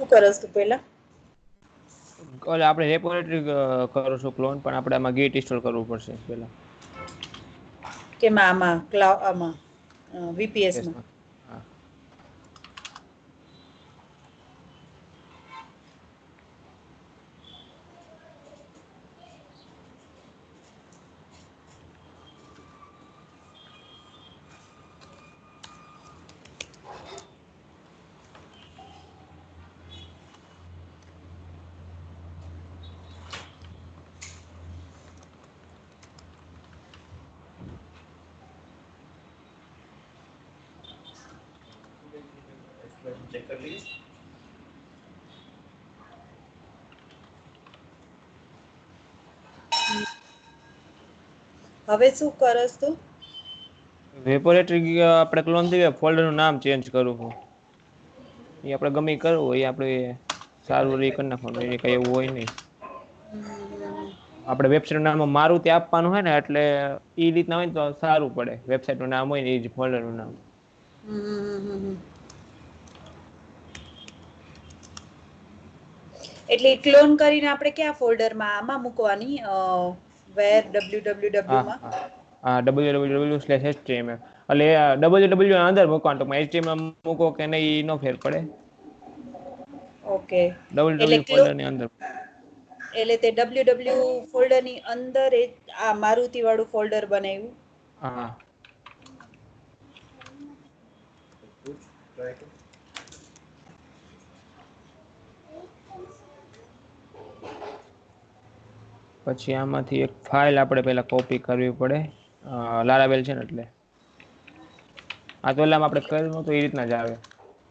શું કરસ તું પહેલા? ઓલે આપણે રેપોરેટરી કરો છો ક્લોન, પણ આપણે આમાં ગેટ ઇન્સ્ટોલ કરવું પડશે પેલા. કેમાં આમાં આમાં વીપીએસમાં? વીપીએસમાં. હા. ચેક કરી લઈએ. હવે શું કરસ તું? વેપોરેટરી આપણે ક્લોન થઈ ગયા, ફોલ્ડર નું નામ ચેન્જ કરું છું. એ આપડે ગમે ઈ કરવું હોય, એ આપડે સારું એ કરી નાખવાનું, એ કઈ એવું હોય નહી. આપડે વેબસાઇટ નામ મારુતિ આપવાનું હોય ને, એટલે ઈ રીતના હોય ને તો સારું પડે. વેબસાઇટ નું નામ હોય ને, એ જ ફોલ્ડર નું નામ. એટલે ક્લોન કરીને આપણે ક્યાં ફોલ્ડરમાં આમાં મૂકવાની વેર હા www માં? હા હા, www.html. એટલે www અંદર મૂકવાનું, HTML મૂકો કે નહીં ઈ નો ફેર પડે. ઓકે. એટલે www ફોલ્ડર ની અંદર. એટલે તે ડબલ્યુ ફોલ્ડરની અંદર આ મારુતિ વાળું ફોલ્ડર બનાવ્યું. હા. પછી આમાંથી એક ફાઇલ આપણે પેલા કોપી કરવી પડે, લારાવેલ છે ને એટલે. આ તો એલામાં આપડે કર્યું નતું એ રીતના જ આવે.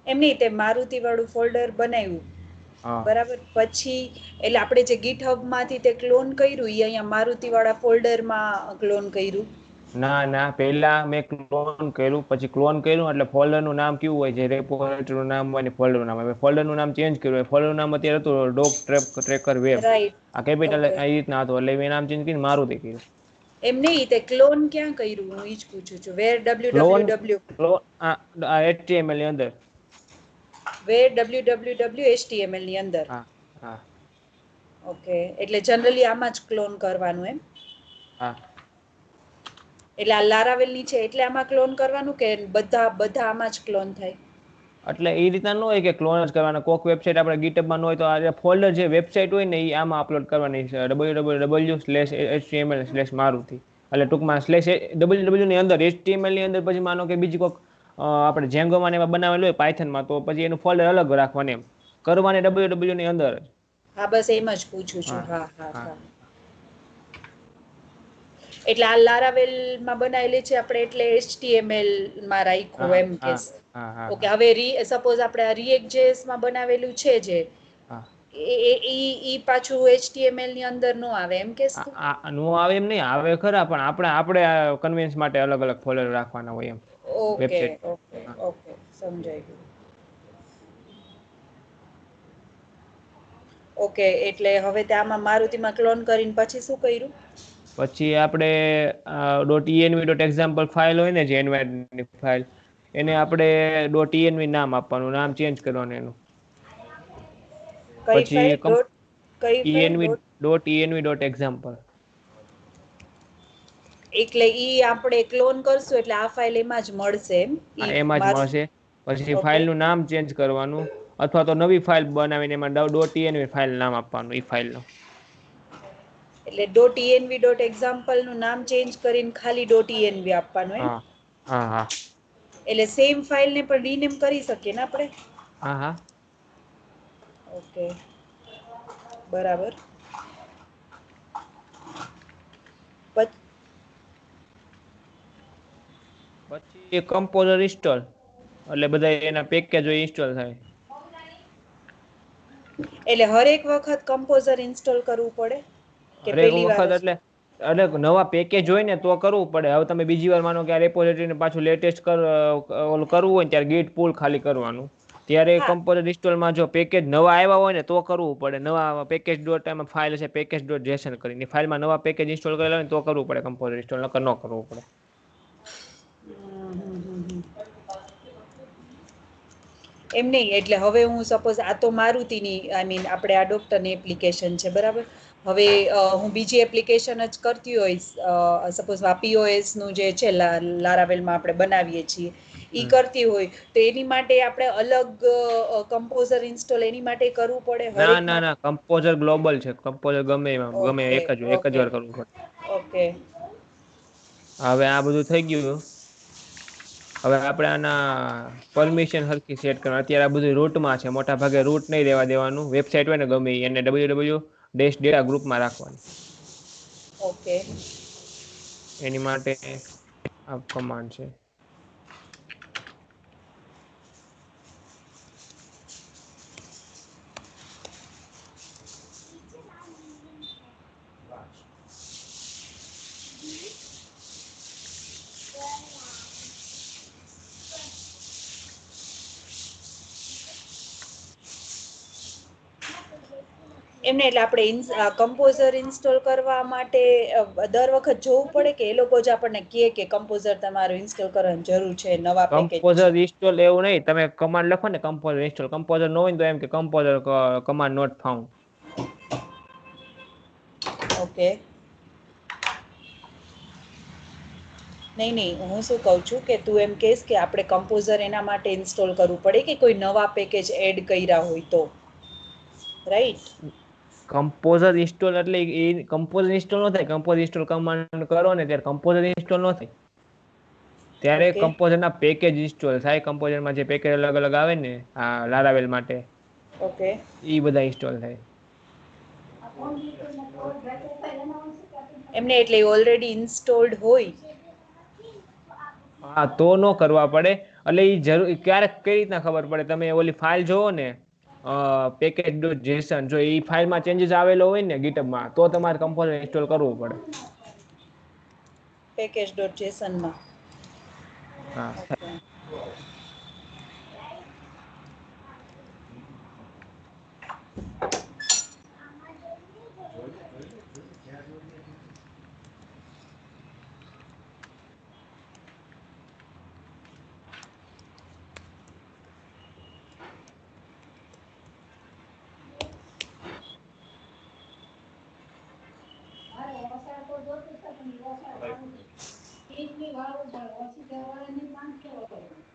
એમ નહી, તે મારુતિ વાળું ફોલ્ડર બનાવ્યું, હા બરાબર. પછી એટલે આપણે જે ગીટ હબ માંથી તે ક્લોન કર્યું, એ અહીંયા મારુતિ વાળા ફોલ્ડરમાં ક્લોન કર્યું. ના ના, પેલા મેં ક્લોન કર્યું, પછી ક્લોન કર્યું એટલે ફોલ્ડર નું નામ કેવું હોય છે, રેપોરેટરી નું નામ હોય ને ફોલ્ડર નું નામ હોય. ફોલ્ડર નું નામ ચેન્જ કર્યું, ફોલ્ડર નું નામ અત્યારે હતું ડોક ટ્રેકર વેબ. રાઈટ. આ કેપિટલ ઓકે. એ રીતના હતું, એટલે મેં નામ ચેન્જ કરીને મારુતિ કર્યું. એમ નહિ, તે ક્લોન ક્યાં કર્યું? હું ઈ જ પૂછું છું. વેર ક્લોન www. HTML ની અંદર. વેર www.html ની અંદર. હા હા ઓકે, એટલે જનરલી આમાં જ ક્લોન કરવાનું એમ? હા. એટલે આ લારાવેલ ની છે એટલે આમાં ક્લોન કરવાનું, કે બધા આમાં જ ક્લોન થાય? એટલે એ રીતના ન હોય કે ક્લોન જ કરવાના. કોઈક વેબસાઇટ આપણે ગીટમાં હોય તો આ ફોલ્ડર જે વેબસાઇટ હોય ને, એ આમાં અપલોડ કરવાની છે. www.html/maruti. એટલે ટૂંકમાં www ની અંદર HTML ની અંદર પછી માનો કે બીજી કોઈક આપણે જેંગોમાં એમાં બનાવેલું હોય પાયથનમાં, તો પછી એનું ફોલ્ડર અલગ રાખવાનું એમ. કરવાની www ની અંદર જ. હા, બસ એમ જ પૂછું છું. હા હા હા. એટલે આ લારાવેલ માં બનાવેલી છે આપણે, એટલે HTML માં રાખ્યું હા એમ હા કેસ. હા હા ઓકે, હા હવે સપોઝ આપણે આ react.js માં બનાવેલું છે જે, હા. ઈ પાછું HTML ની અંદર નો આવે એમ કેસ તું? નો આવે એમ નહી, આવે ખરા, પણ આપણે કન્વીન્સ માટે અલગ અલગ ફોલ્ડર રાખવાના હોય એમ. ઓકે વેબસાઇટ ઓકે હા. ઓકે, સમજાઈ ગયું. ઓકે, એટલે હવે આમાં મારુતિમાં ક્લોન કરીને પછી શું કર્યું? પછી આપણે .env.example ફાઇલ હોય ને, જે એન્વાયરમેન્ટની ફાઇલ, એને આપણે .env નામ આપવાનું, નામ ચેન્જ કરવાનું એનું. કઈ પછી ફાઇલ ડોટ કઈ ફાઇલ env ડોટ .env.example. એટલે ઈ આપણે ક્લોન કરશું એટલે આ ફાઇલ એમાં જ મળશે એમ? હા, ઈ એમાં જ મારું મળશે. પછી ઓકે. ફાઇલ નું નામ ચેન્જ કરવાનું, અથવા તો નવી ફાઇલ બનાવીને એમાં .env ફાઇલ નામ આપવાનું એ ફાઇલનું. એટલે .env.example નું નામ ચેન્જ કરીને ખાલી .env આપવાનું એમ? હા હા હા. એટલે સેમ ફાઇલ ને પણ રીનેમ કરી શકીએ ને આપણે? હા હા. ઓકે, બરાબર. પછ પછી કમ્પોઝર ઇન્સ્ટોલ, એટલે બધા એના પેકેજ ઇન્સ્ટોલ થાય. એટલે હરેક વખત કમ્પોઝર ઇન્સ્ટોલ કરવું પડે? કે હરેક પહેલી વાર વખત જ? એટલે નવા પેકેજ હોય ને તો કરવું પડે. હવે તમે બીજી વાર માનો કે આ રેપોઝિટરીને પાછું લેટેસ્ટ ઓલું કરવું હોય ને, ત્યારે ગીટ પુલ ખાલી કરવાનું. ત્યારે હા. કમ્પોઝર ઇન્સ્ટોલમાં જો પેકેજ નવા આવ્યા હોય ને તો કરવું પડે. નવા પેકેજ ફાઇલ હશે પેકેજ.json કરીને, ફાઇલમાં નવા પેકેજ ઇન્સ્ટોલ કરેલા હોય તો કરવું પડે કમ્પોઝર ઇન્સ્ટોલ, નકર ન કરવું પડે. હમ, હમ, હમ, હમ. એમ નહીં, એટલે હવે હું સપોઝ આ તો મારુતિની આઈ મીન આપણે આ ડૉક્ટરની એપ્લિકેશન છે બરાબર. હવે હું બીજી એપ્લિકેશન જ કરતી હોઈશ, સપોઝ આ પીઓએસનું જે છે લારાવેલમાં આપણે બનાવીએ છીએ એ કરતી હોય, તો એની માટે આપણે અલગ કમ્પોઝર ઇન્સ્ટોલ એની માટે કરવું પડે ના હરેક ના માટે? ના, કમ્પોઝર ગ્લોબલ છે. કમ્પોઝર ગમે ગમે ઓકે એક જ ઓકે વાર કરવું પડે. ઓકે. હવે આ બધું થઈ ગયું. હવે આપણે આના પરમિશન હરખી સેટ કરવા. અત્યારે આ બધું રૂટમાં છે, મોટા ભાગે રૂટ નહીં રહેવા દેવાનું. વેબસાઇટ હોય ને ગમે એને www-data ગ્રુપમાં રાખવાની. ઓકે. એની માટે આ કમાન્ડ છે. એમને એટલે આપણે કમ્પોઝર ઇન્સ્ટોલ કરવા માટે દર વખત જોવું પડે કે એ લોકો જ આપણને કે કમ્પોઝર તમારું ઇન્સ્ટોલ કરવાની જરૂર છે નવા પેકેજ છે? કમ્પોઝર ઇન્સ્ટોલ એવું નહીં, તમે કમાન્ડ લખો ને કમ્પોઝર ઇન્સ્ટોલ, કમ્પોઝર ન હોય તો એમ કે composer command not found. Okay. નહીં નહીં, હું શું કહું છું કે તું એમ કહેશ કે આપણે કમ્પોઝર એના માટે ઇન્સ્ટોલ કરવું પડે કે કોઈ નવા પેકેજ એડ કર્યા હોય તો, રાઈટ? કમ્પોઝર ઇન્સ્ટોલ એટલે એ કમ્પોઝર ઇન્સ્ટોલ ન થાય. કમ્પોઝર ઇન્સ્ટોલ કમાન્ડ કરો ને ત્યારે કમ્પોઝર ઇન્સ્ટોલ ન થાય. ત્યારે ઓકે કમ્પોઝરના પેકેજ ઇન્સ્ટોલ થાય. કમ્પોઝરમાં જે પેકેજ અલગ અલગ આવે ને આ લારાવેલ માટે, ઓકે. ઈ બધા ઇન્સ્ટોલ થાય. એમને એટલે ઓલરેડી ઇન્સ્ટોલ્ડ હોય? હા તો ન કરવા પડે. એટલે એ જરૂર ક્યારેક કઈ રીતના ખબર પડે, તમે ઓલી ફાઇલ જોવો ને પેકેજ.json, જો એ ફાઇલમાં ચેન્જીસ આવેલો હોય ને ગીટઅપમાં, તો તમારે કમ્પોઝર ઇન્સ્ટોલ કરવું પડે. પેકેજ.jsonમાં. હા.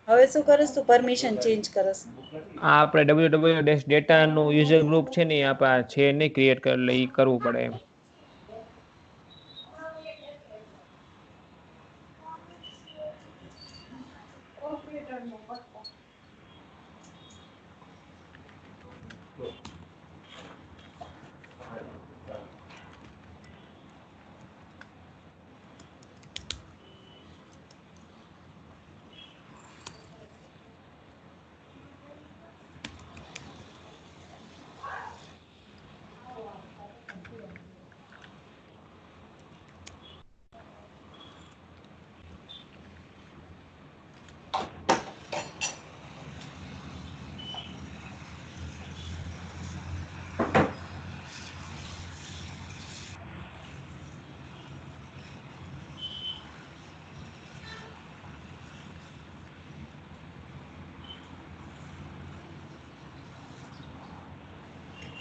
હવે શું કરસ તું? પરમિશન ચેન્જ કરસ? આ આપણે www-data નું યુઝર ગ્રુપ છે ને આપ છે નહી ક્રિએટ કર એટલે ઈ કરવું પડે એમ.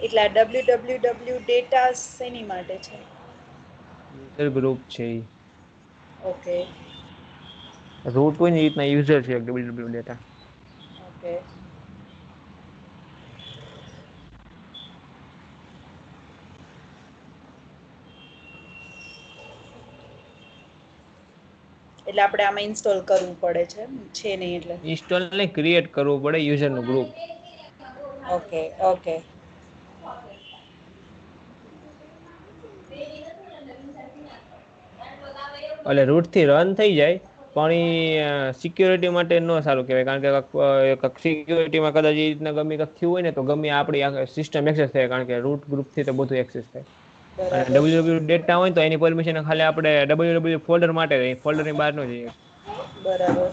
એટલે આ www-data શેની માટે છે? યુઝર ગ્રુપ છે ઈ. ઓકે. રૂટ હોય ને એ રીતના યુઝર છે www-data. ઓકે. એટલે આપણે આમાં ઇન્સ્ટોલ કરવું પડે છે નહીં એટલે? ઇન્સ્ટોલ નહીં, ક્રિએટ કરવું પડે યુઝરનું ગ્રુપ. Okay okay. એટલે રૂટ થી રન થઈ જાય. પણ એ સિક્યોરિટી માટે ન સારું કેહેવાય, કારણ કે સિક્યોરિટીમાં કદાચ એ રીતના ગમે થયું હોય ને તો ગમે આપણી સિસ્ટમ એક્સેસ થાય, કારણ કે રૂટ ગ્રુપ થી તો બધું એક્સેસ થાય. અને બરાબર www-data હોય તો એની પરમિશન ખાલી આપણે www ફોલ્ડર માટે ફોલ્ડર ની બહાર ન જઈએ. બરાબર.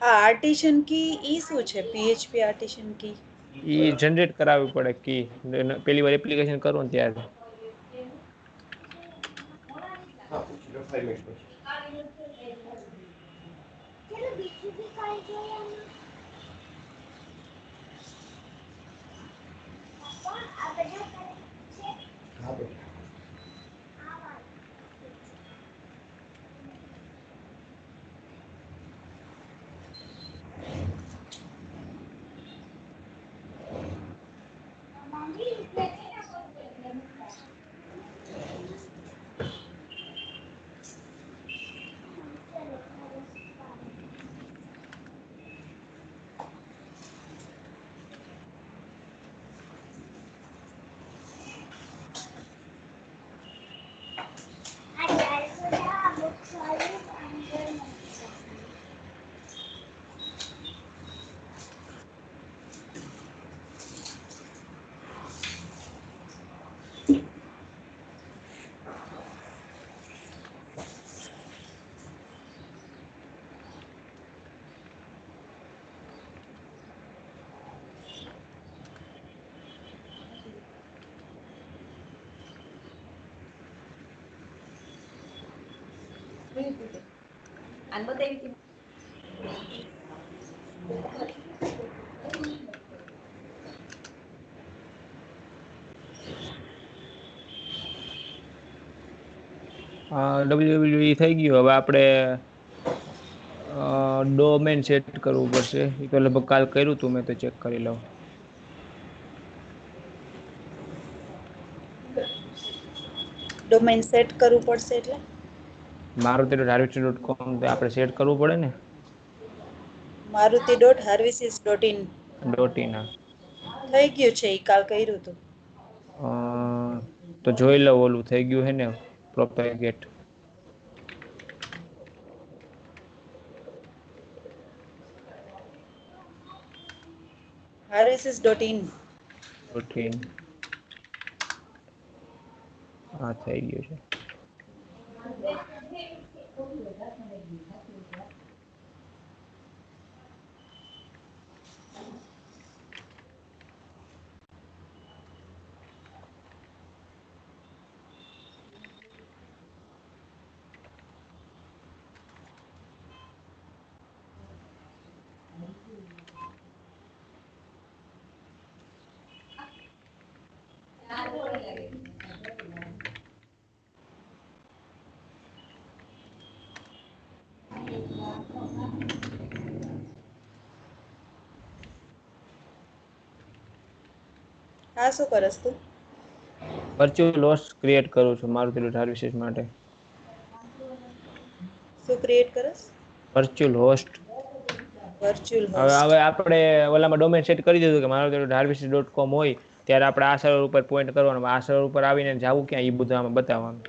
આ આર્ટિશન કી ઈ શું છે? PHP આર્ટિશન કી ઈ જનરેટ કરાવવી પડે કી પેલી વાર એપ્લિકેશન કરો ને ત્યારે. WWE થઈ ગયું. હવે આપણે ડોમેન સેટ કરવું પડશે. એ તો લગભગ કાલ કર્યું તું મેં, તો ચેક કરી લઉં. ડોમેન સેટ કરવું પડશે એટલે maruti.harvester.com આપણે સેટ કરવું પડે ને. maruti.harvises.in .in થઈ ગયું છે. ઈ કાલ કર્યું હતું. તો જોઈ લઉં ઓલું થઈ ગયું હે ને પ્રોપેગેટ. harvises.in હા થઈ ગયું છે. હા, શું કરસ તું? વર્ચ્યુઅલ હોસ્ટ ક્રિએટ કરું છું maruti.harvises માટે. શું ક્રિએટ કરસ? Virtual host. Virtual host. હવે આપણે ઓલામાં ડોમેન સેટ કરી દીધું કે maruti.harvises.com હોય ત્યારે આપણે આ સર્વર ઉપર પોઈન્ટ કરવાનું. આ સર્વર ઉપર આવીને જવું ક્યાં એ બધું આમાં બતાવવાનું.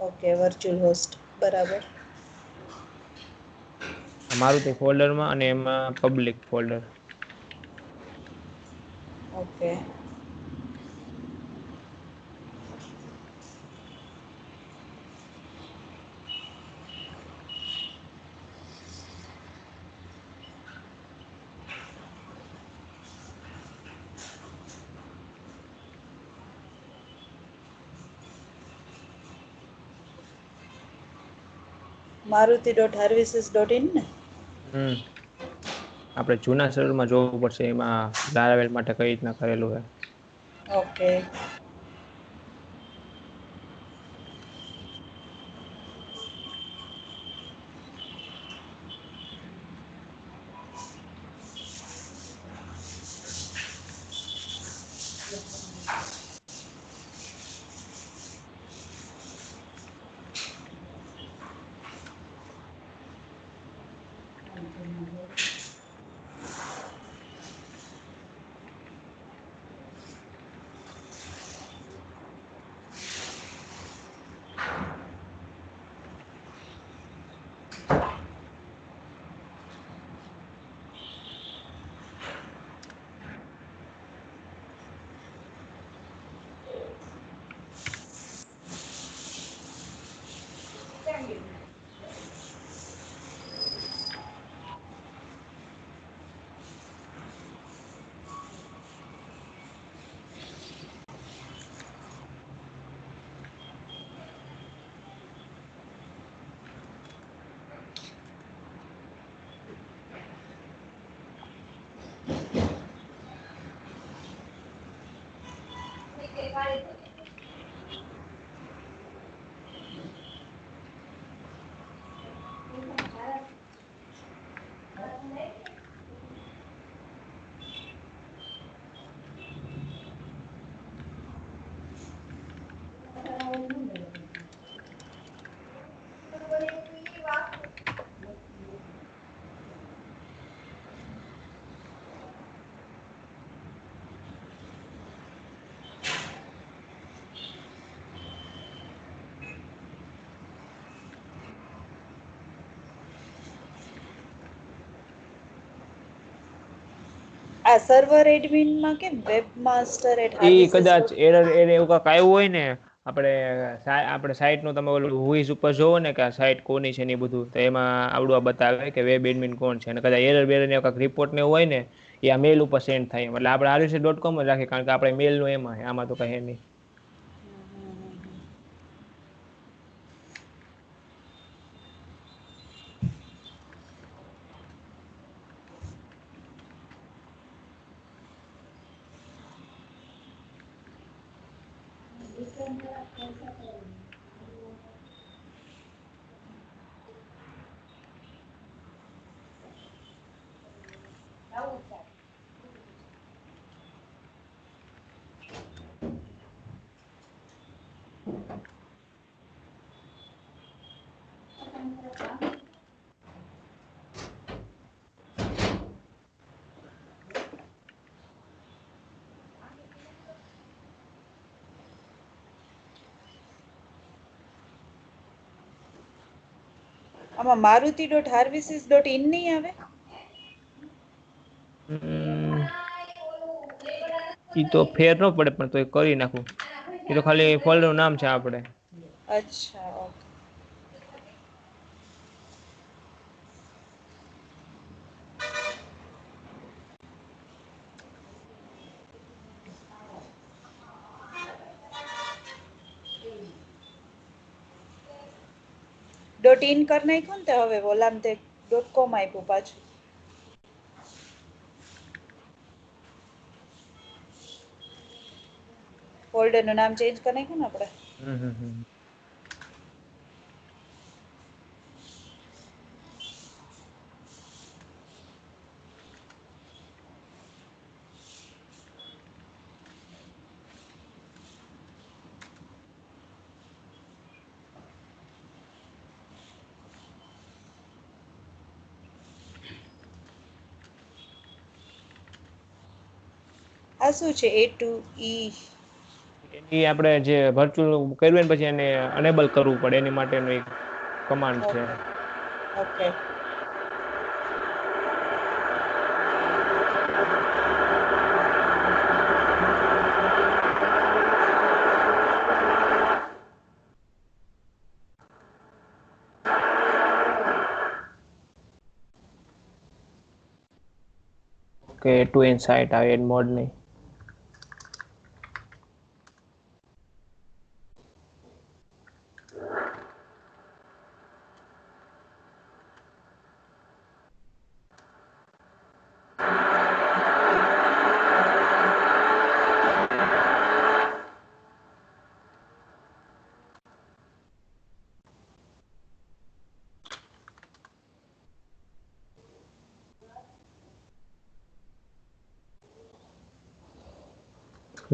ઓકે વર્ચ્યુઅલ હોસ્ટ બરાબર. મારુતિ ફોલ્ડરમાં અને એમાં પબ્લિક ફોલ્ડર. ઓકે. maruti.harvises.in ને? આપણે જૂના સર્વરમાં જોવું પડશે એમાં લારાવેલ માટે કઈ રીતના કરેલું છે. ઓકે. આ સર્વર એડમિનમાં કેમ કદાચ webmaster@harvises. એરર એવું કાંઈક આવ્યું હોય ને, આપણે સાઈટ નું તમે ઓલું હુઈઝ ઉપર જોવો ને કે આ સાઈટ કોની છે ને એ બધું, તો એમાં આવડું આ બતાવે કે વેબ એડમિન કોણ છે, અને કદાચ એરર બેરર ને કાંઈક રિપોર્ટ ને એવું હોય ને એ આ મેલ ઉપર સેન્ડ થાય, એટલે આપણે RVC.com જ રાખીએ, કારણ કે આપણે મેલ નું એમાં આમાં તો કઈ નહીં. આમાં maruti.harvises.in નહીં આવે? ઈ તો ફેર ન પડે, પણ તો એ કરી નાખું. એ તો ખાલી ફોલ્ડર નું નામ છે આપણે. અચ્છા, ઓકે. .in કરી નાખ્યું ને તે હવે ઓલામ તે .com આપ્યું પાછું. ફોલ્ડર નું નામ ચેન્જ કરી નાખ્યું ને આપણે. હમ. આ શું છે A to E? એની આપણે જે વર્ચ્યુઅલ કર્યું ને પછી એને અનેબલ કરવું પડે, એની માટેનું એક કમાન્ડ છે. Okay, okay. કે ટુ એન સાઇટ આવે એડ મોડ નહીં.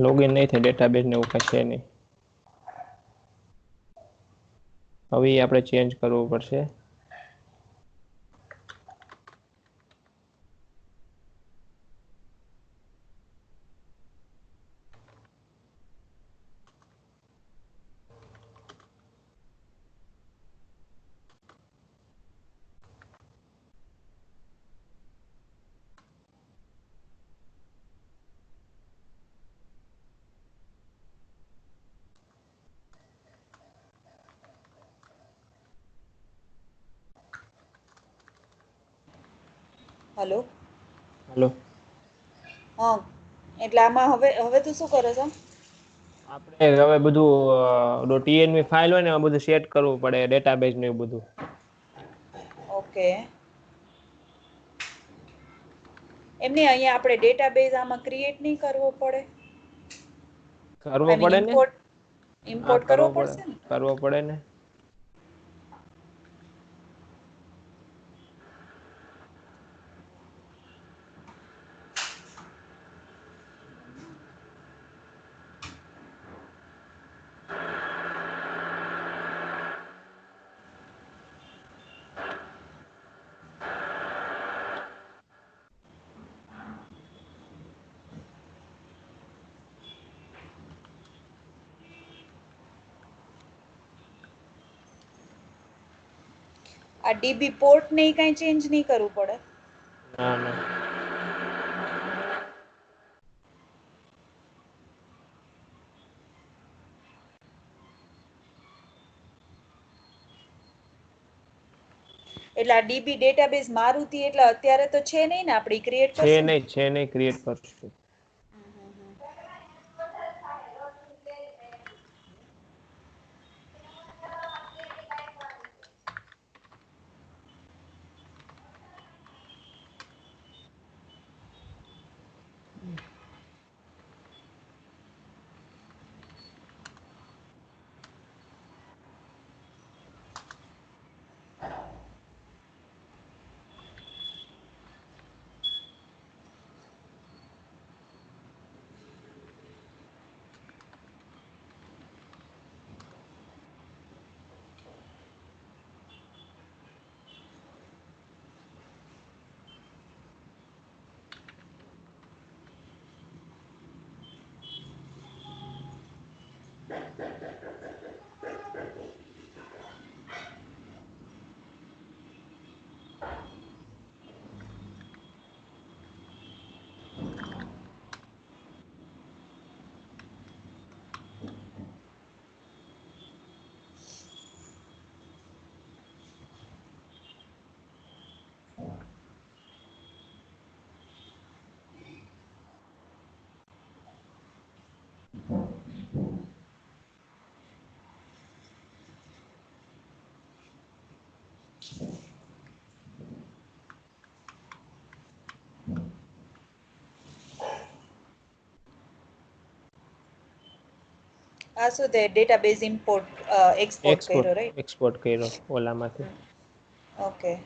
લોગિન નહીં થાય, ડેટાબેઝ ને એવું કઈ છે નહીં. હવે આપણે ચેન્જ કરવું પડશે. હલો. હલો. હા, એટલે આમાં હવે તું શું કરે છે? આપણે હવે બધું .env ફાઇલ હોય ને એમાં બધું સેટ કરવું પડે, ડેટાબેઝ ને એવું બધું. ઓકે. એમને અહીંયા આપણે ડેટાબેઝ આમાં ક્રિએટ નહીં કરવો પડે? કરવો આઈ મીન પડે ને. હા, ઇમ્પોર્ટ કરવો પડે, પડશે ને? કરવો પડે ને. આ DB પોર્ટ ને કાંઈ ચેન્જ નહીં કરવું પડે? ના ના. એટલે આ ડીબી ડેટાબેઝ મારુતિ એટલે અત્યારે તો છે નહીં ને, આપણે ક્રિએટ કરશું ને? છે નહીં ક્રિએટ કરશું. આ શું તે ડેટાબેઝ ઇમ્પોર્ટ એક્સપોર્ટ કર્યો, રાઈટ? એક્સપોર્ટ કર્યો ઓલામાંથી. ઓકે.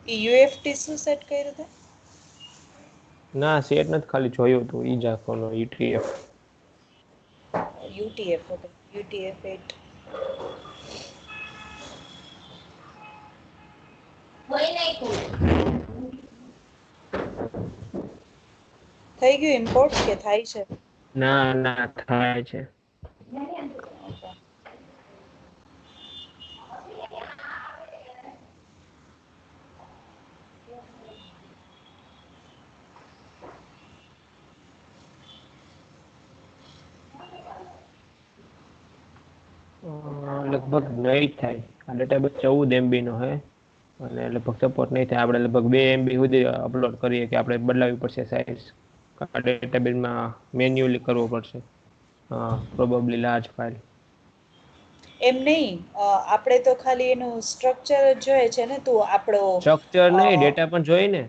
યુએફટી શું સેટ કર્યું હતું? ના સેટ નથી, ખાલી જોયું હતું ઈ જ આખોનો ETF. યુટીએફ. ઓકે, યુટીએફ 8. થઈ ગયું ઇમ્પોર્ટ કે થાય છે? ના થાય છે. લગભગ નહીં થાય. આ ડેટાબેઝ 14 MB નો હે અને લગભગ સપોર્ટ નહીં થાય. આપણે લગભગ 2 MB સુધી અપલોડ કરીએ કે આપણે બદલાવી પડશે સાઇઝ. આ ડેટાબેઝમાં મેન્યુઅલી કરવો પડશે. Probably large file. એમ નહીં, આપણે તો ખાલી એનું સ્ટ્રક્ચર જ જોઈએ છે ને. તું આપણો સ્ટ્રક્ચર નહીં, ડેટા પણ જોઈએ ને.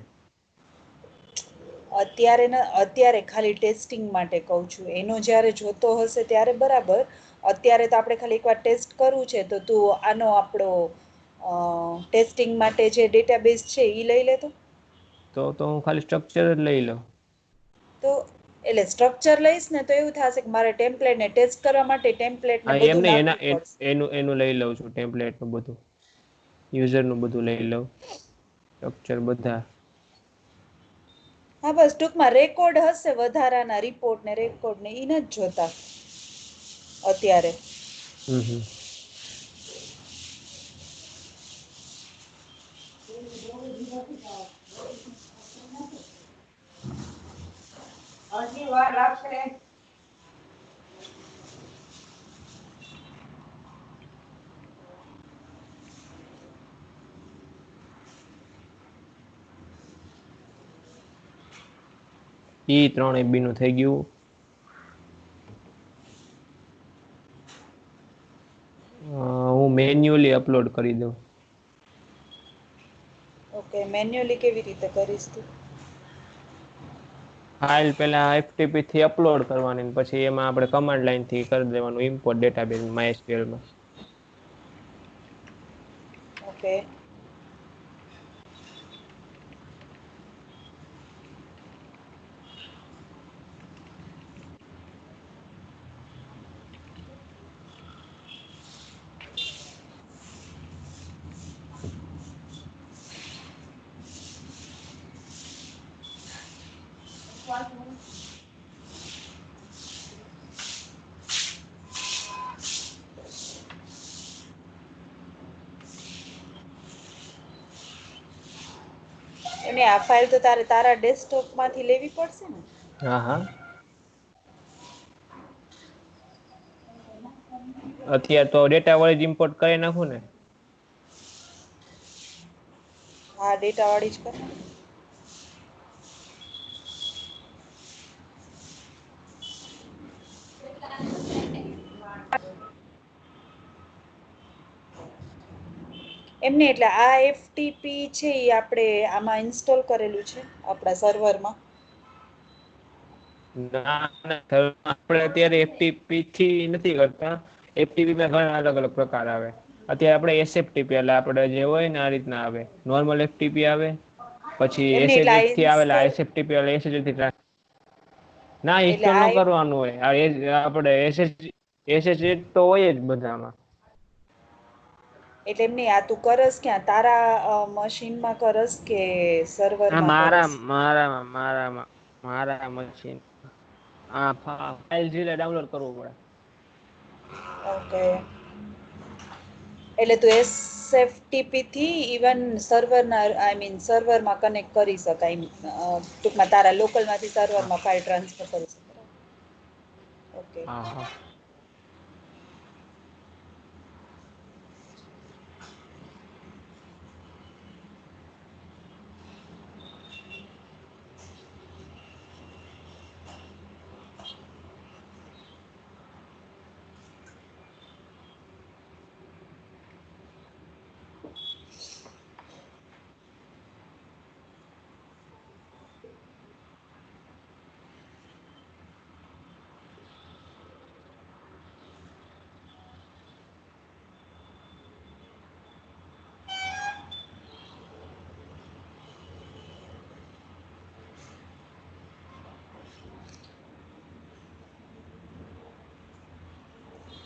અત્યારે ખાલી ટેસ્ટિંગ માટે કહું છું. એનો જ્યારે જોતો હશે ત્યારે બરાબર. અત્યારે તો આપણે ખાલી એકવાર ટેસ્ટ કરવું છે, તો તું આનો આપણો ટેસ્ટિંગ માટે જે ડેટાબેઝ છે એ લઈ લેતો. તો હું ખાલી સ્ટ્રક્ચર જ લઈ લઉં. તો એટલે સ્ટ્રક્ચર લઈશ ને તો એવું થશે કે મારે ટેમ્પલેટને ટેસ્ટ કરવા માટે ટેમ્પલેટ ને એમ બધું નહીં, નાખવું પડશે. એનું લઈ લઉં છું, ટેમ્પલેટ નું બધું, યુઝર નું બધું લઈ લઉં, સ્ટ્રક્ચર બધા. હા, બસ ટૂંકમાં રેકોર્ડ હશે, વધારાના રિપોર્ટ ને રેકોર્ડ ને ઈ નથી જોતા અત્યારે. હજી વાર લાગશે. ઈ 3 MB નું થઈ ગયું. હું મેન્યુઅલી અપલોડ કરી દઉં. ઓકે, મેન્યુઅલી કેવી રીતે કરીશ તું? ફાઇલ પહેલા FTP થી અપલોડ કરવાની, પછી એમાં આપણે કમાન્ડ લાઈન થી કરી દેવાનું ઇમ્પોર્ટ ડેટાબેઝ MySQL માં. ઓકે. એને આ ફાઇલ તો તારે તારા ડેસ્કટોપ માંથી લેવી પડશે ને? હા હા અત્યારે તો ડેટા વાઇઝ ઇમ્પોર્ટ કરી નાખું ને. હા ડેટા વાળી જ કર. એમને એટલે આ એફટીપી છે એ આપણે આમાં ઇન્સ્ટોલ કરેલું છે આપણા સર્વરમાં. ના આપણે અત્યારે એફટીપી થી નથી કરતા. એફટીપી ઘણા અલગ અલગ પ્રકાર આવે. અત્યારે આપડે એસએફટીપી એટલે આપડે જે હોય ને આ રીતના આવે નોર્મલ એફટીપી આવે. પછી એમને એટલે આ એસએસથી આવેલા ઇન્સ્ટોલ એસએફટીપી ના એટલે ઇન્સ્ટોલ આ ન કરવાનું હોય આપડે એસએસડી તો હોય જ બધામાં. એટલે એમ નહીં આ તું કરસ ક્યાં તારા મશીનમાં કરસ કે હા સર્વરમાં મારા કરસ? મારામાં મારામાં મારા મશીન હા ફાઇલ ડાઉનલોડ કરવું પડે. ઓકે એટલે તું એસએફટીપી થી ઇવન સર્વરના આઈ મીન સર્વરમાં કનેક્ટ કરી શકાય. ટૂંકમાં તારા લોકલમાંથી હા સર્વરમાં ફાઇલ ટ્રાન્સફર કરી શકે. ઓકે. હા હા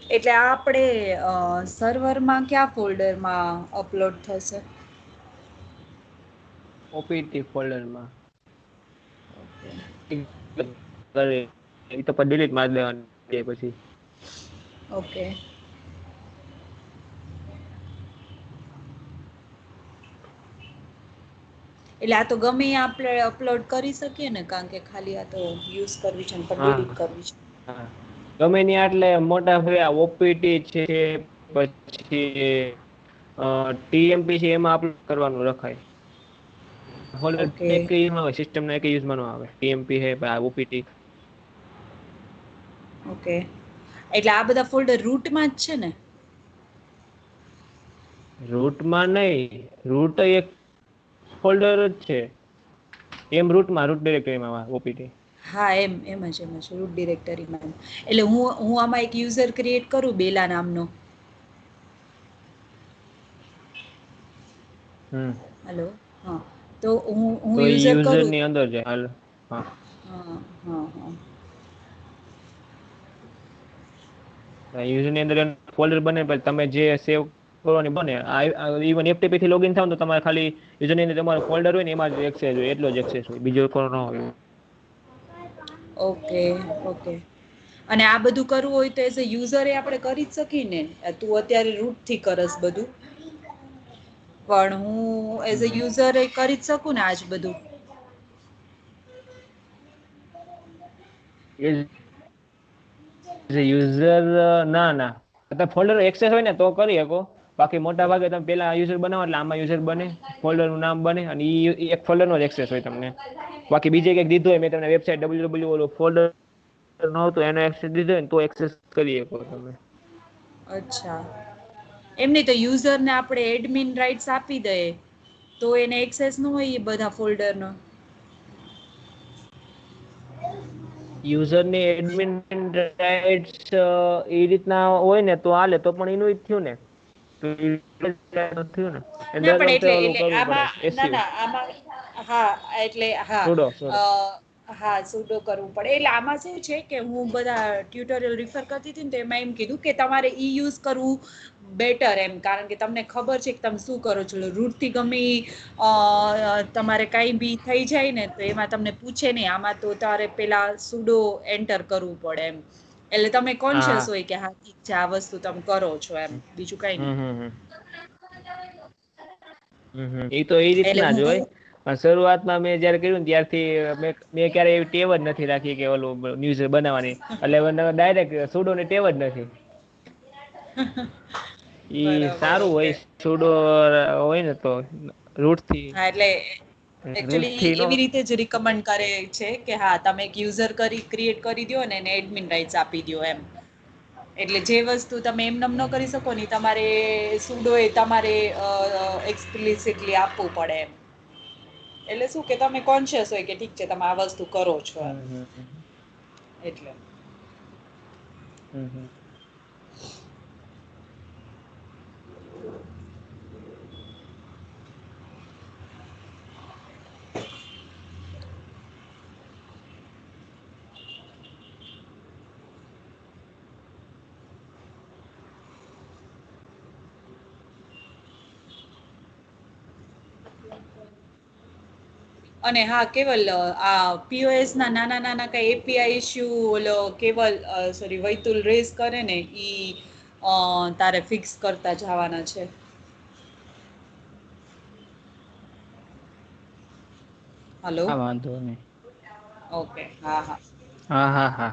એટલે આ આપણે સર્વરમાં કયા ફોલ્ડરમાં અપલોડ થશે? ઓપીટી ફોલ્ડરમાં. ઓકે. એ તો પણ ડિલીટ મારી દેવાની પછી. ઓકે. એટલે આ તો ગમે આપણે અપલોડ કરી શકીએ ને કારણ કે ખાલી આ તો યુઝ કરવી છે ને પણ ડિલીટ હા કરવી છે. હા ગમે ત્યાં એટલે મોટા ઓપીટી છે પછી ટીએમપી છે એમાં અપલોડ કરવાનું રખાય. ઓકે સિસ્ટમ એક યુઝમાં ન આવે ટીએમપી ઓપીટી. ઓકે એટલે આ બધા ફોલ્ડર રૂટમાં જ છે ને? રૂટમાં નહી રૂટ એક ફોલ્ડર જ છે. એમ રૂટમાં રૂટ ડિરેક્ટરીમાં ઓપીટી. હા એમ જ રૂટ ડિરેક્ટરીમાં એટલે હું આમાં એક યુઝર ક્રિએટ કરું બેલા નામનો. હમ. હલો હા તો હું તો એ યુઝર કરું. ની અંદર જાય હાલ હા હા હા હા. યુઝર ની અંદર ફોલ્ડર બને તમે જે સેવ બને એફટીપી લોગીન થાવ તો તમારે ખાલી તમારો ફોલ્ડર હોય ને એમાં એક્સેસ હોય એટલો જ એક્સેસ હોય બીજો કોઈ ન હોય. Okay okay. અને આ બધું કરવું હોય તો એઝ અ યુઝર એ આપણે કરી જ શકીએ ને તું અત્યારે રૂટ થી કરસ બધું. પણ હું એઝ અ હમ યુઝર એ કરી જ શકું ને આજ બધું. યુઝર ના ના ફોલ્ડર એક્સેસ હોય ને તો કરી હકો. બાકી મોટા ભાગે તમે પેલા યુઝર બનાવો એટલે આમાં યુઝર બને ફોલ્ડર નું નામ બને અને એક ફોલ્ડર નો એક્સેસ હોય તમને બાકી બીજે કઈક દીધું હોય મેં તમને વેબસાઇટ ફોલ્ડર એનો એક્સેસ દીધો ને તો એક્સેસ કરી શકો તમે. અચ્છા એમ નહી તો યુઝરને આપણે એડમિન રાઈટ્સ આપી દઈએ. તો એને એક્સેસ ન હોય એ બધા ફોલ્ડરનો. યુઝર ની એડમિન રાઇટ્સ એ રીતના હોય ને તો હાલે તો પણ એનું થયું ને. થયું ને એ ના દર પણ વખતે ઓલું એટલે કરવું પડે આમાં ના એસી ના આમાં હા એટલે હા સુડો સુડો હા સુડો કરવું પડે એટલે આમાં શું છે કે હું બધા ટ્યુટોરિયલ રિફર કરતી હતી ને તો એમાં એમ કીધું કે તમારે ઈ યુઝ કરવું બેટર એમ કારણ કે તમને ખબર છે કે તમે શું કરો છો રૂટ થી ગમે તમારે કઈ બી થઈ જાય ને તો એમાં તમને પૂછે નહી આમાં તો તારે પેલા સુડો એન્ટર કરવું પડે એમ એટલે તમે હા કોન્શિયસ હોય કે હા ઠીક છે આ વસ્તુ તમે કરો છો એમ બીજું કઈ નહી. એ તો એ એટલે રીતના જ હું હોય શરૂઆતમાં મેં જયારે કર્યું ને ત્યારથી મેં ક્યારે એવી ટેવ જ નથી રાખી કે ઓલું ન્યૂઝ બનાવવાની, એટલે ડાયરેક્ટ સુડો ની ટેવ જ નથી. ઈ બરાબર, સારું ઓકે. હોય સુડો હોય ને તો રૂટ થી હા એટલે રૂટ એકચુઅલી થી નો એવી રીતે જ રિકમેન્ડ કરે છે કે હા તમે એક યુઝર ક્રિએટ કરી દો ને એને એડમિન રાઈટ્સ આપી દો એમ. એટલે જે વસ્તુ તમે એમનેમ ન કરી શકો ને તમારે સુડો એ તમારે એક્સપ્લિસિટલી આપવું પડે એમ. એટલે શું કે તમે કોન્શિયસ હોય કે ઠીક છે તમે આ વસ્તુ કરો છો એમ. હમ એટલે હમ. અને હા કેવલ આ પીઓએસ ના નાના નાના કઈ એપીઆઈ ઇસ્યુ ઓલો કેવલ સોરી વૈતુલ રેસ કરે ને ઈ તારે ફિક્સ કરતા જવાના છે. હલો. હા વાંધો નહી. ઓકે હા હા. હા હા હા.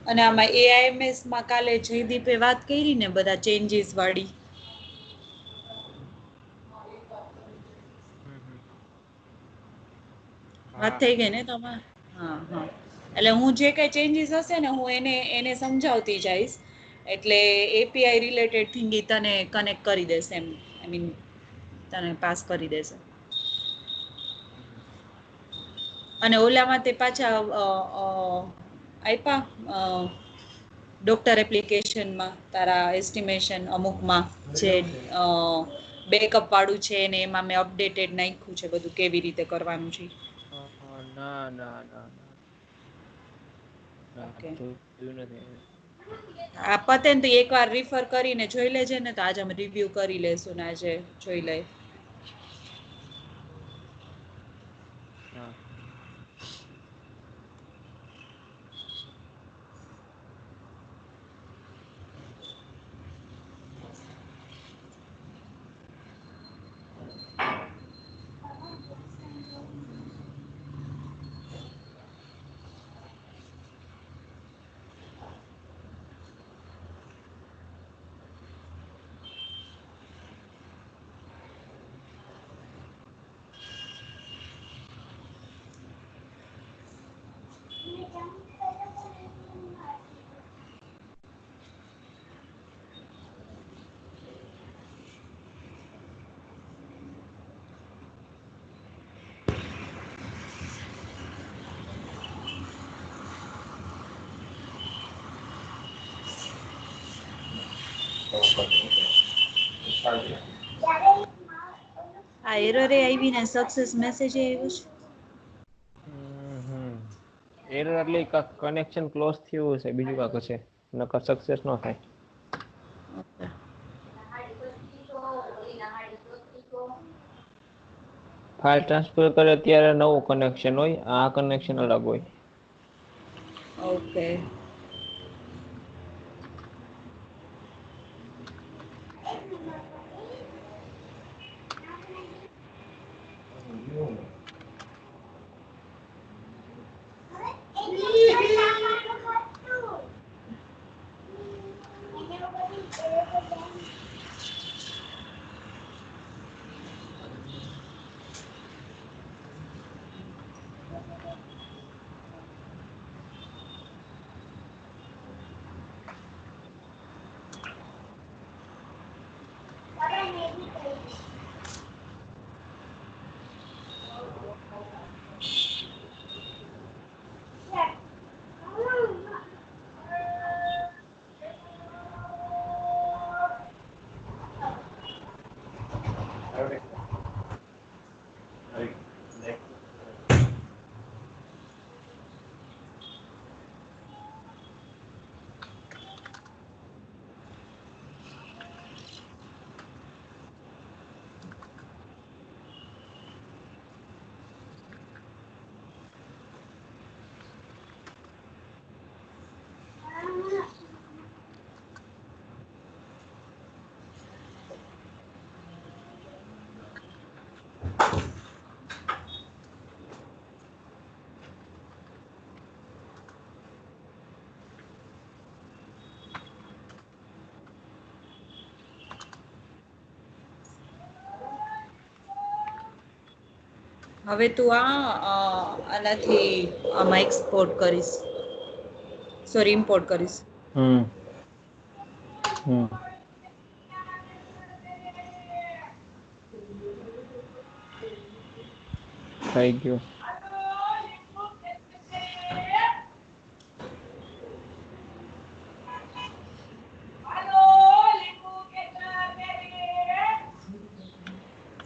અને આમાં એઆઈએમએસ માં કાલે જયદીપે વાત કરી ને બધા ચેન્જીસ વાળી. વાત હા થઈ ગઈ ને તમારે? હા હા. એટલે હું જે કઈ ચેન્જીસ હશે ને હું એને સમજાવતી જઈશ. એટલે એપીઆઈ રિલેટેડ થિંગ તને કનેક્ટ કરી દેશે એમ આઈ મીન તને પાસ કરી દેશે. અને ઓલામાં તે પાછા આપ્યા ડોક્ટર એપ્લિકેશનમાં તારા એસ્ટિમેશન અમુકમાં જે બેકઅપ વાળું છે ને એમાં મેં અપડેટેડ નાખ્યું છે બધું કેવી રીતે કરવાનું છે. ના ના ના ના. ના ઓકે જોયું નથી. આ પતે ને તો એક વાર રીફર કરીને જોઈ લેજે ને તો આજે અમે રિવ્યુ કરી લેશુ ને આજે જોઈ લઈ. હા. આ એરર એ આવી ને સક્સેસ મેસેજ એ આવ્યો છે. એરર એટલે કનેક્શન ક્લોઝ થયું હશે, બીજું કાંક હશે, નકર સક્સેસ ન થાય. ઓકે. ફાઇલ ટ્રાન્સફર કરે ત્યારે નવું કનેક્શન હોય, આ કનેક્શન અલગ હોય. ઓકે. હવે તું આનાથી આમાં એક્સપોર્ટ કરીશ, સોરી ઇમ્પોર્ટ કરીશ. થઈ ગયું.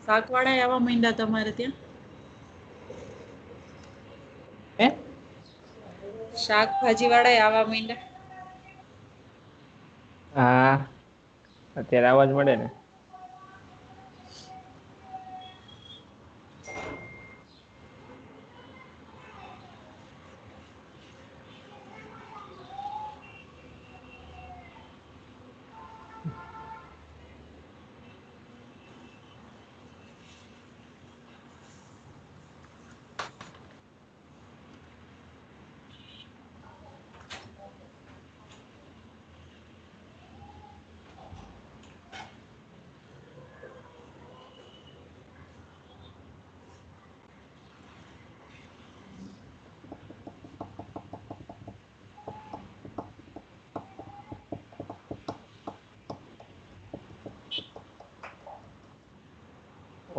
શાકવાળા આવા માંડ્યા તમારે ત્યાં? હે? શાકભાજી વાળા આવા માંડ્યા? હા, અત્યારે આવવા જ મળે ને.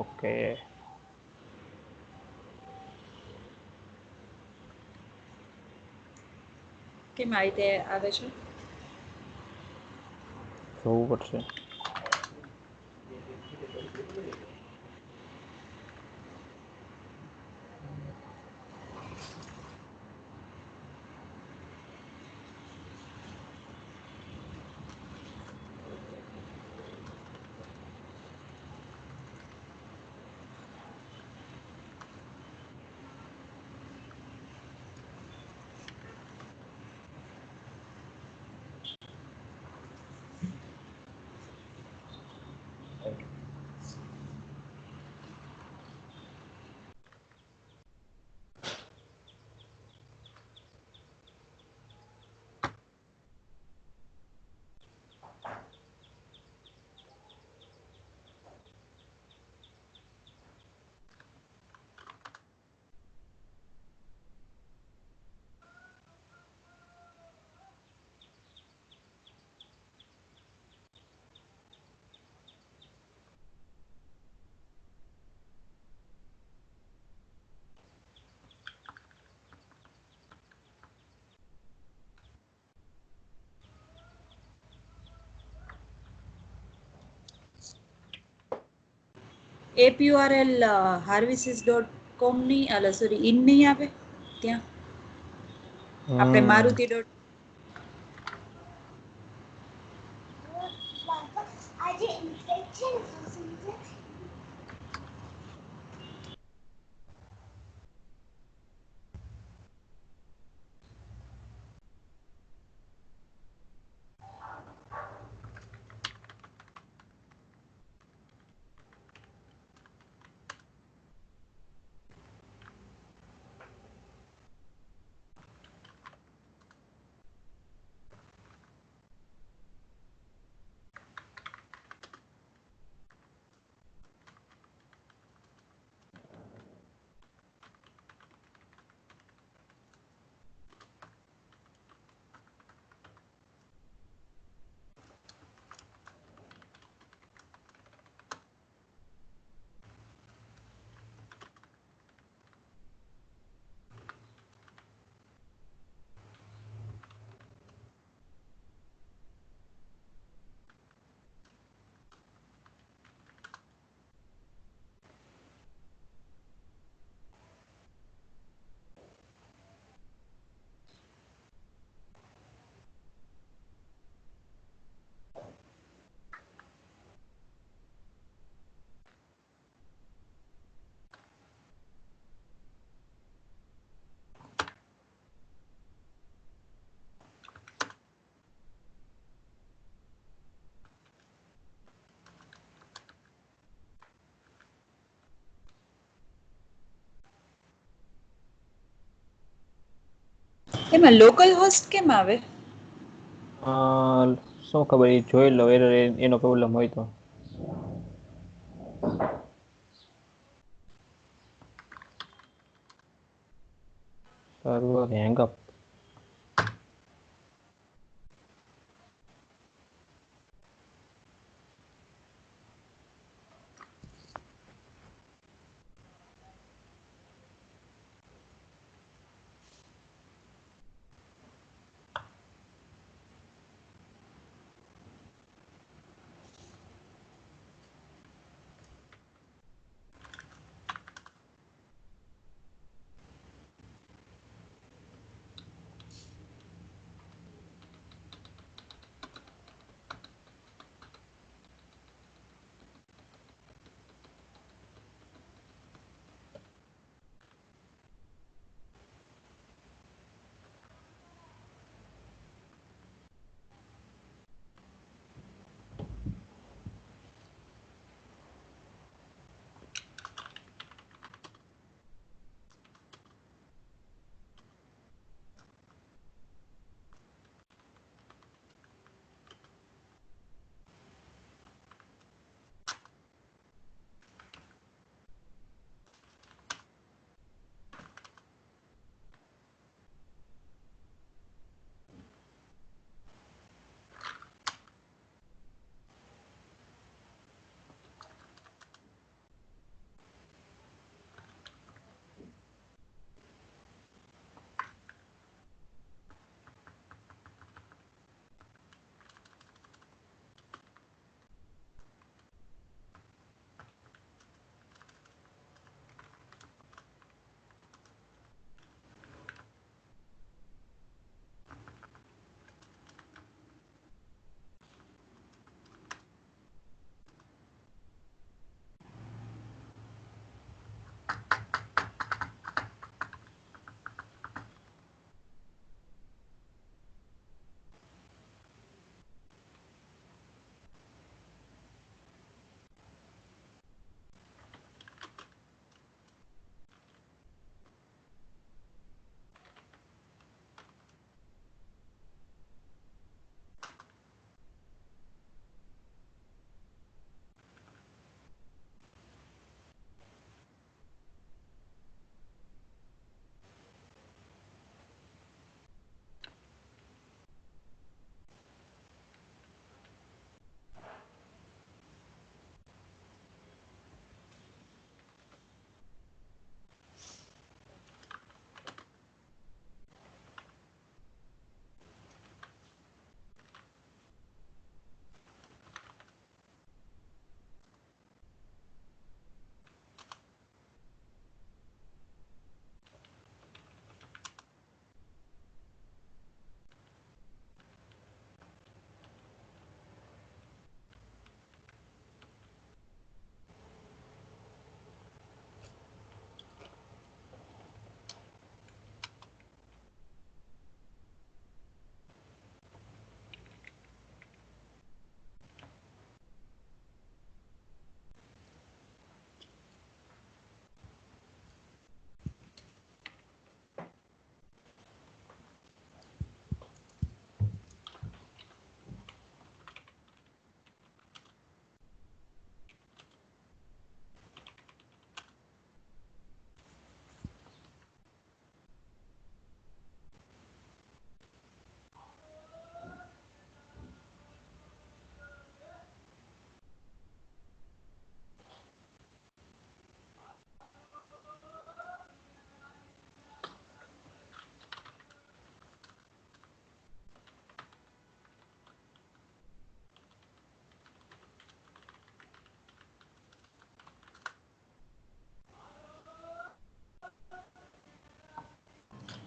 ઓકે. કેમ આ રીતે આવે છે? જોવું પડશે. એપ યુઆરએલ harvises.com ની સોરી ઇન નહીં આવે ત્યાં આપણે મારુતિ ડોટ એમાં લોકલ હોસ્ટ કેમ આવે શું ખબર એ જોઈ લો એનો પ્રોબ્લેમ હોય તો. સર્વર હેંગઅપ.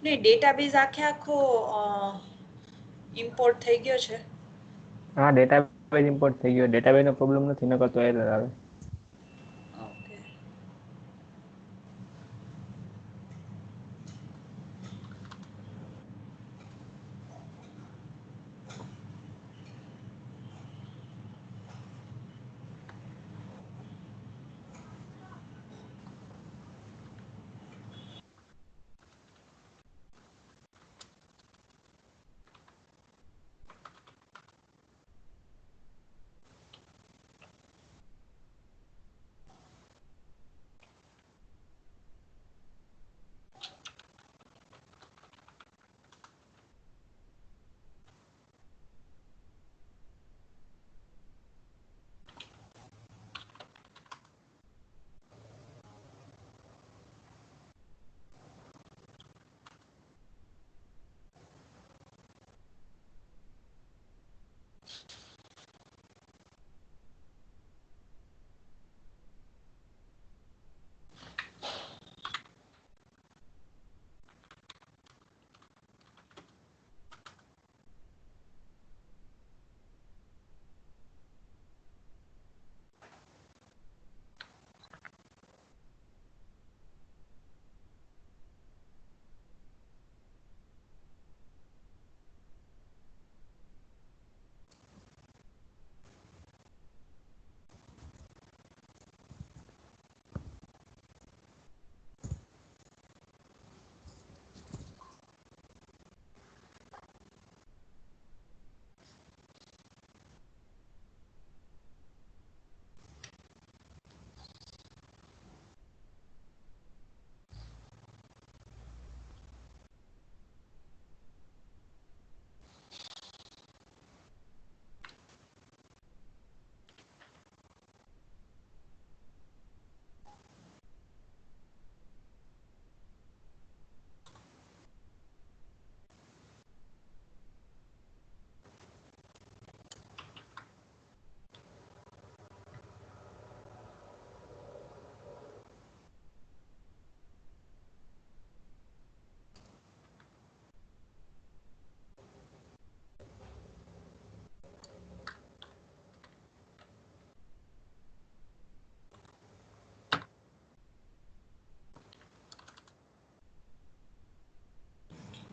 ને ડેટાબેઝ આખે આખો ઇમ્પોર્ટ થઈ ગયો છે. હા ડેટાબેઝ ઇમ્પોર્ટ થઈ ગયો, ડેટાબેઝ નો પ્રોબ્લેમ નથી, નકર તો એરર આવે. ઓકે.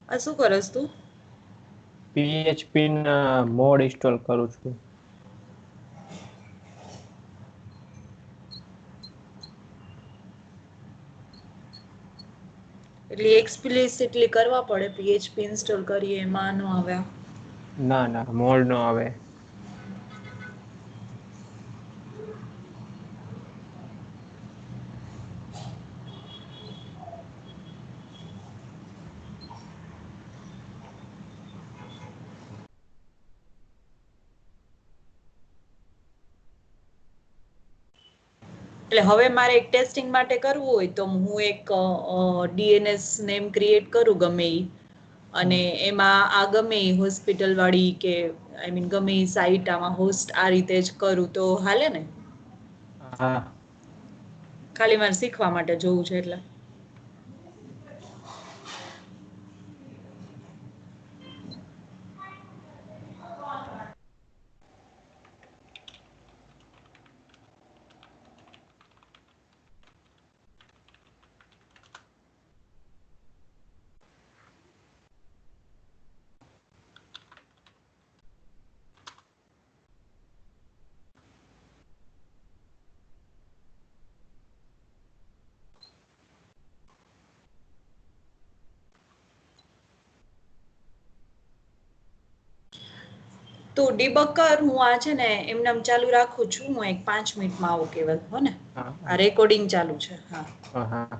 આ શું કરસ તું? PHP ના મોડ ઇન્સ્ટોલ કરું છું. એટલે એક્સપ્લિસિટલી કરવા પડે, PHP ઇન્સ્ટોલ કરીએ એમાં ન આવે. ના ના મોડ નો આવે. એટલે હવે મારે એક ટેસ્ટિંગ માટે કરવું હોય તો હું એક DNS નેમ ક્રિએટ કરું ગમે ઈ અને એમાં આ ગમે ઈ હોસ્પિટલ વાળી કે આઈ મીન ગમે ઈ સાઈટ આમાં હોસ્ટ આ રીતે જ કરું તો હાલે ને? હા. ખાલી મારે શીખવા માટે જોવું છે એટલે. તું ડીબગ કર, હું આ છે ને એમનેમ ચાલુ રાખું છું, હું એક 5 મિનિટમાં આવું કેવલ હો ને. આ હા રેકોર્ડિંગ ચાલુ છે, હા. હા હા.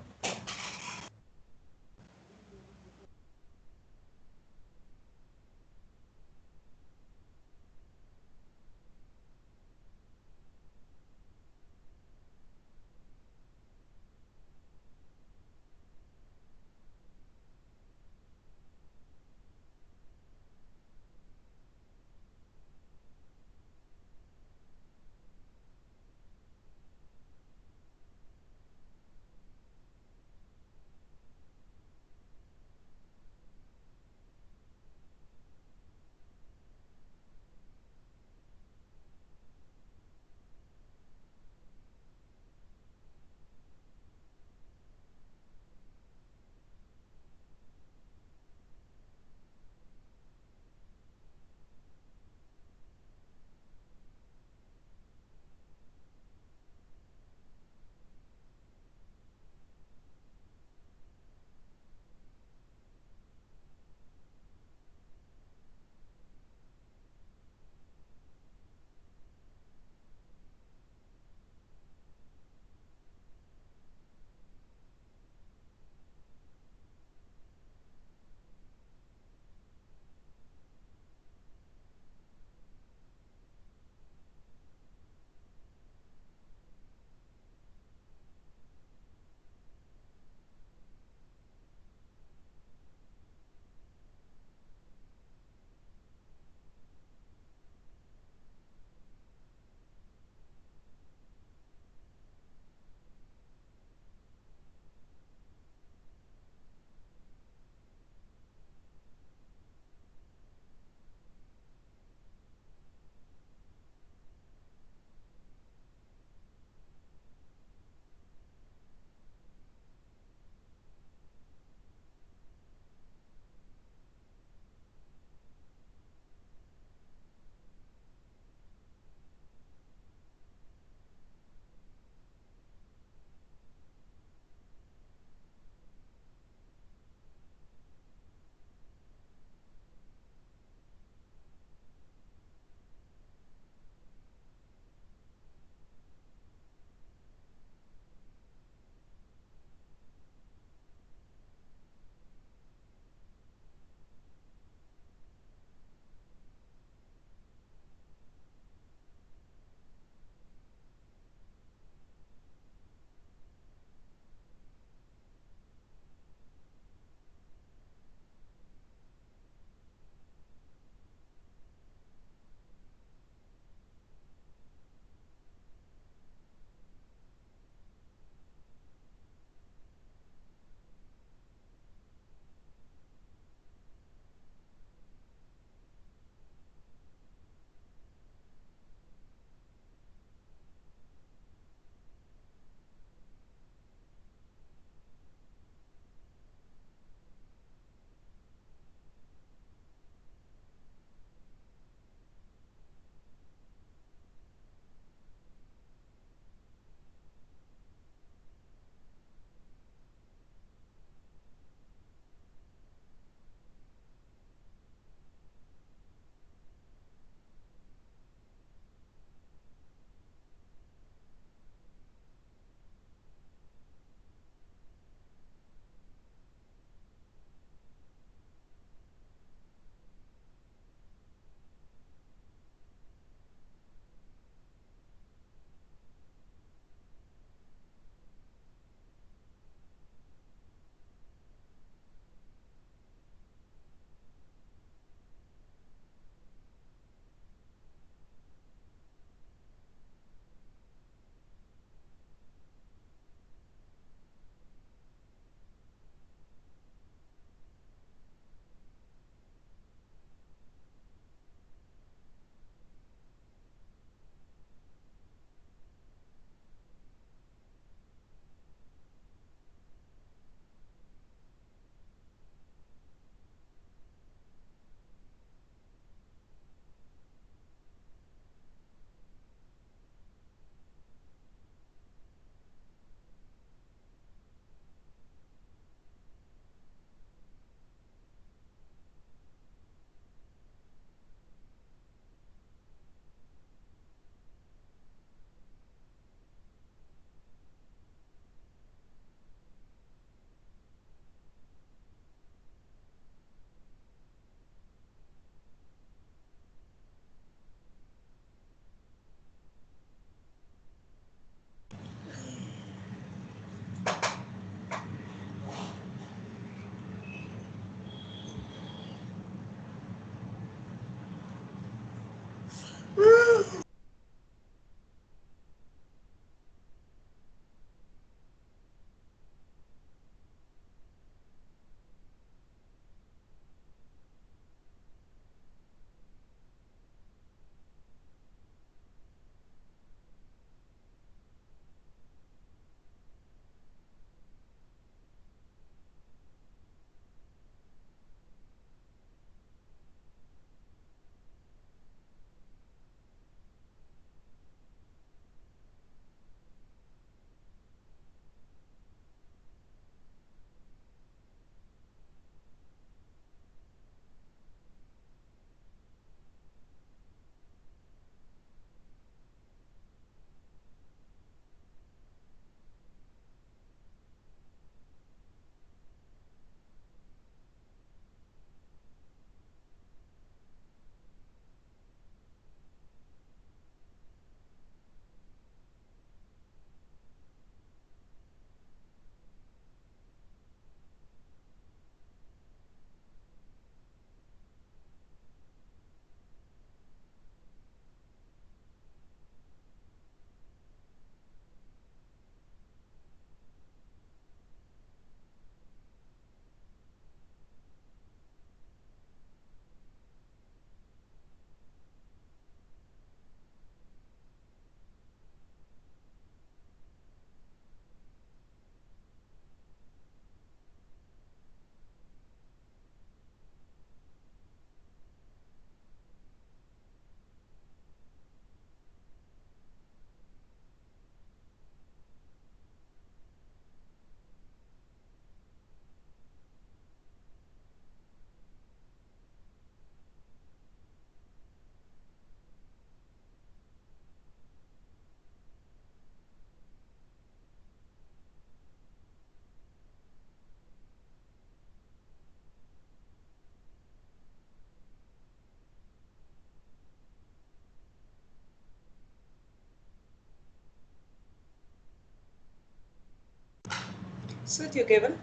શું થયું કેવલ?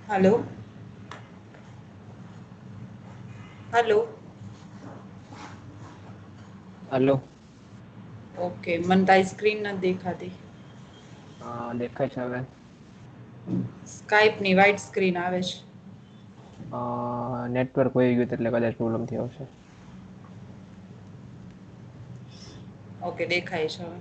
Hello hello. હલો. ઓકે, મને તારી સ્ક્રીન નથી દેખાતી. હા દેખાય છે હવે. સ્કાઈપની વ્હાઈટ સ્ક્રીન આવે છે. નેટવર્ક વહી ગયું એટલે કદાચ પ્રોબ્લેમ થયો હશે. ઓકે, દેખાય છે હવે.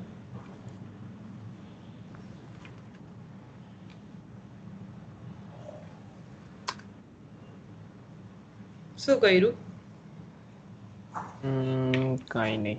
શું કર્યું? કાઈ નહી.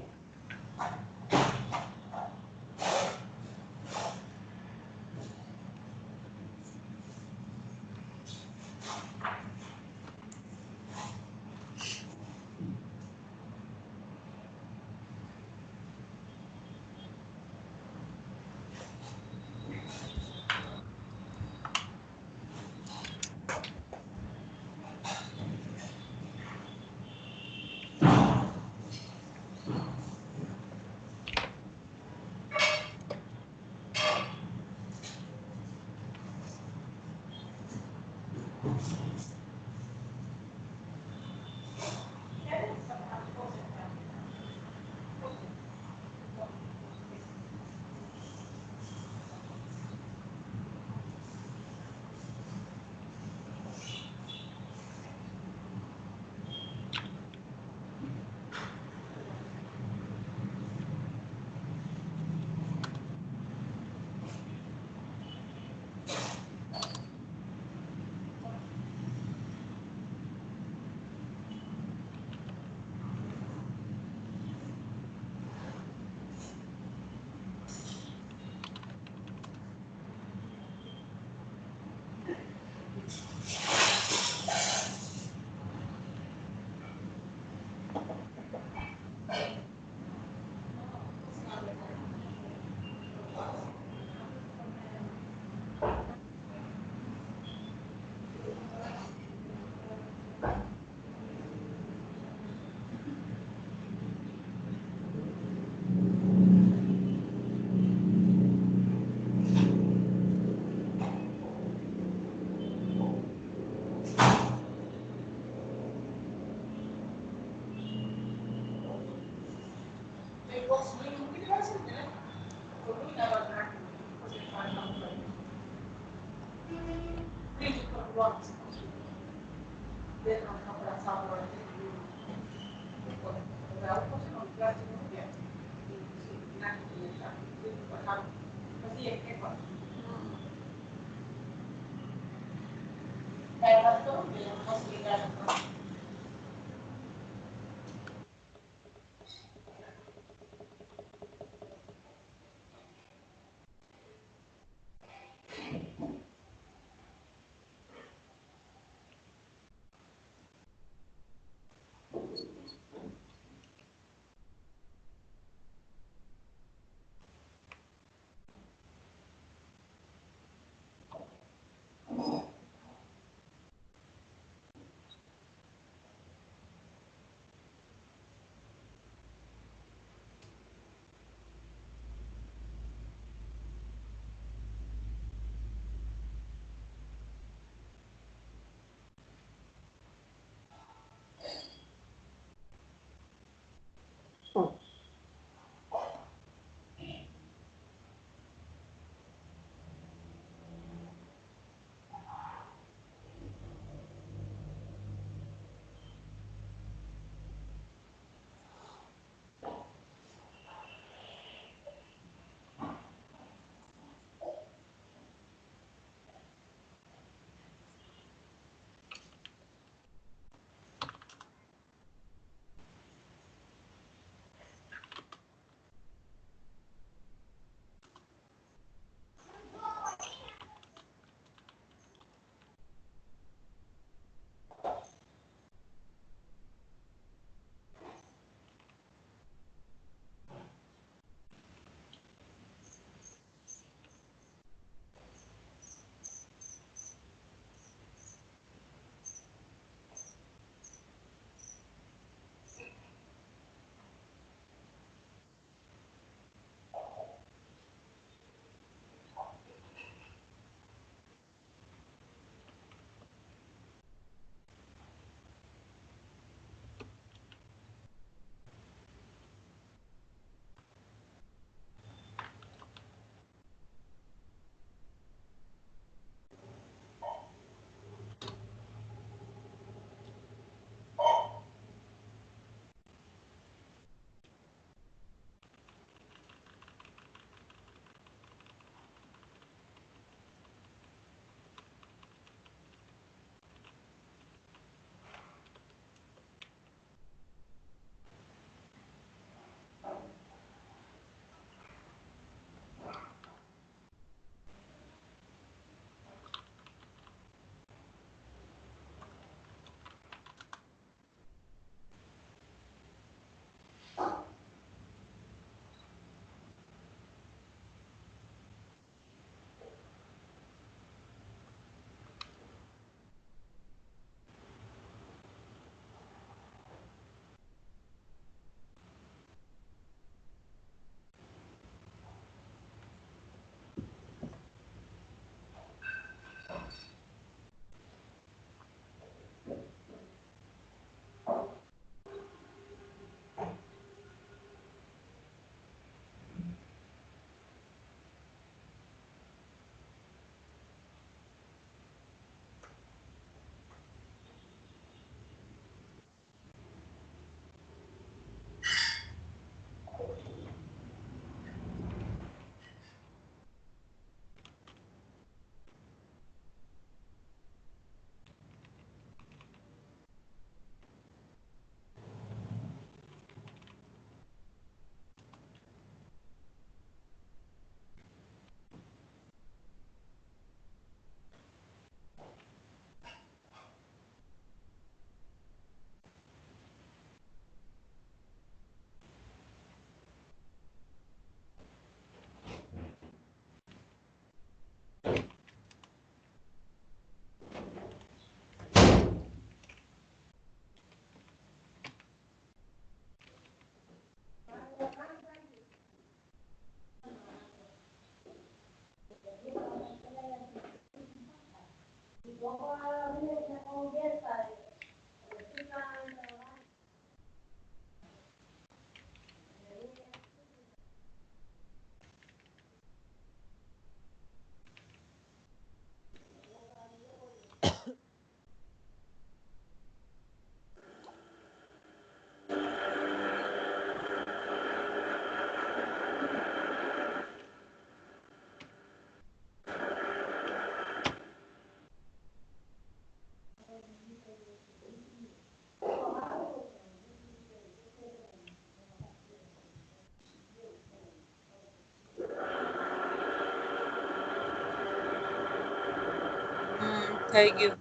થઈ ગયું.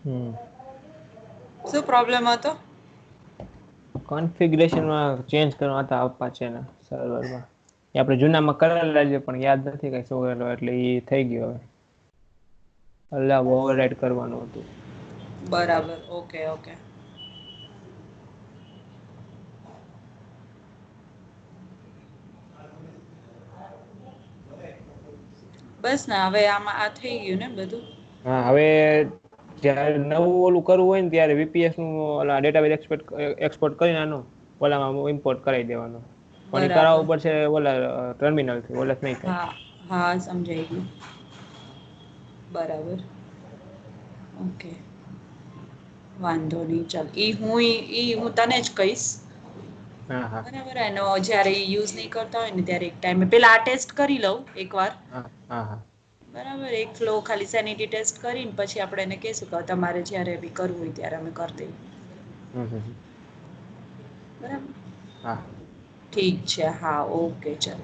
હમ શું પ્રોબ્લેમ હતો? કોન્ફિગરેશનમાં ચેન્જ કરવા હતા અપાચે ના સર્વરમાં. એ આપણે જૂનામાં કરેલા છે પણ યાદ નથી કઈ શું કરેલો એટલે એ થઈ ગયો હવે. અલ્લા ઓવરરાઈડ કરવાનું હતું. બરાબર, ઓકે ઓકે. બસ ને હવે આમાં આ થઈ ગયું ને બધું. હા હવે જયારે નવું ઓલું કરવું હોય ને ત્યારે વીપીએસ નું ડેટાબેઝ એક્સપોર્ટ કરી નાનું ઓલામાં ઇમ્પોર્ટ કરાવી દેવાનું. પણ એ બરાબર. કરાવવું પડશે ઓલા ટર્મિનલ થી ઓલા નહીં થાય. હા હા સમજાઈ ગયું. બરાબર. ઓકે. વાંધો નહી ચાલ હું તને જ કહીશ. હા હા બરાબર એનો જયારે યુઝ નહી કરતા હોય ને ત્યારે એક ટાઈમે પેલા આ ટેસ્ટ કરી લઉં એક વાર. હા હા હા. બરાબર એક ફ્લો ખાલી સેનિટી ટેસ્ટ કરીને પછી આપણે એને કહીશું કે તમારે જયારે બી કરવું હોય ત્યારે અમે કરી દઈએ. હમ. બરાબર. હા. ઠીક છે હા ઓકે ચાલ.